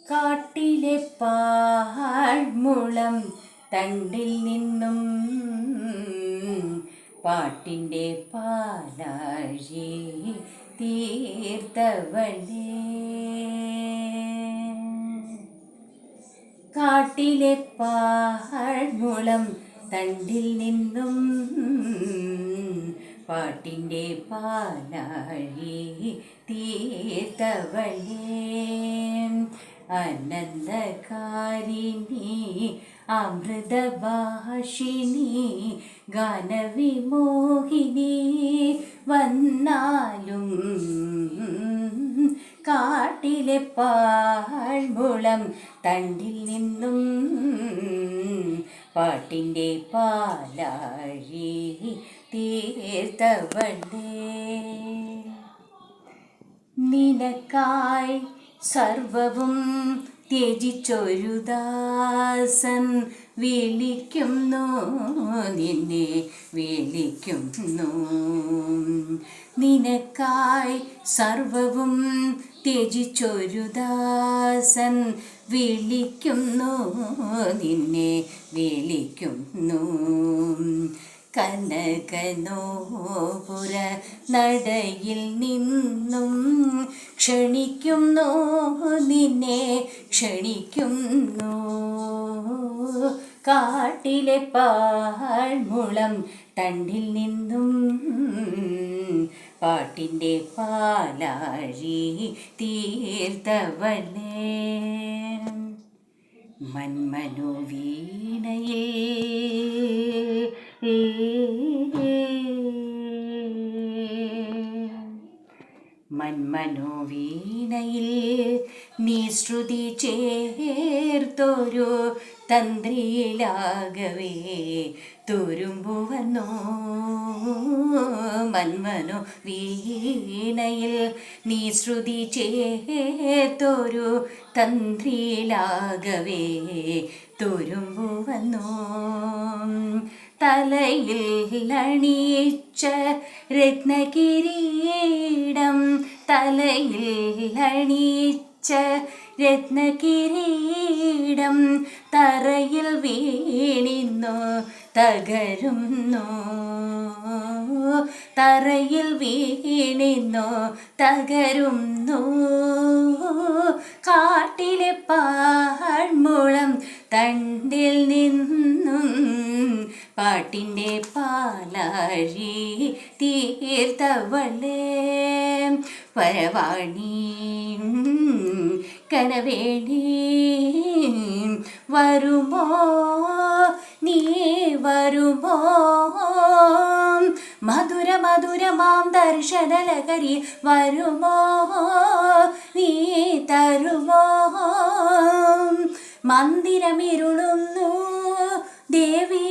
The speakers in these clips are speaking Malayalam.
കാട്ടിലെ പാഴ്മുളം തണ്ടിൽ നിന്നും പാട്ടിൻ്റെ പാലാഴി തീർത്തവളേ. കാട്ടിലെ പാഴ്മുളം തണ്ടിൽ നിന്നും പാട്ടിൻ്റെ പാലാഴി തീർത്തവളേ. അനന്തകാരിണി അമൃതഭാഷിണി ഗാനവിമോഹിനി വന്നാലും കാട്ടിലെ പാഴ്മുളം തണ്ടിൽ നിന്നും പാട്ടിൻ്റെ പാലാഴി തീർത്തവളേ. നിനക്കായി സർവവും ത്യജിച്ചൊരു ദാസൻ വിളിക്കുന്നു, നിന്നെ വിളിക്കുന്നു. നിനക്കായി സർവവും ത്യജിച്ചൊരു ദാസൻ വിളിക്കുന്നു, നിന്നെ വിളിക്കുന്നു. കനകനോപുര നടയിൽ നിന്നും ക്ഷണിക്കുന്നു, നിന്നെ ക്ഷണിക്കുന്നു. കാട്ടിലെ പാഴ്മുളം തണ്ടിൽ നിന്നും പാട്ടിൻ്റെ പാലാഴി തീർത്തവളേ. മന്മനോവീണയിൽ മന്മനോവീണയിൽ നീ ശ്രുതി ചേർത്തൊരു തന്ത്രിയിലാകവേ തുരുമ്പുവന്നു. മന്മനോവീണയിൽ നീ ശ്രുതി ചേർത്തൊരു തന്ത്രിയിലാകവേ തുരുമ്പുവന്നു. തലയിൽ അണിയിച്ച രത്നകിരീടം, തലയിൽ അണിയിച്ച രത്നകിരീടം തറയിൽ വീണിന്നു തകരുന്നു. തറയിൽ വീണിന്നു തകരുന്നു. കാട്ടിലെ പാഴ്മുളം തണ്ടിൽ നിന്നും പാട്ടിൻ്റെ പാലാഴി തീർത്തവളേ. പരവാണി കനവേണി വരുമോ, നീ വരുമോ? മധുര മധുരമാം ദർശനലഹരി വരുമോ, നീ തരുമോ? മന്ദിരമിരുളുന്നു ദേവി,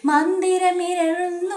മന്ദിരമിരുളുന്നു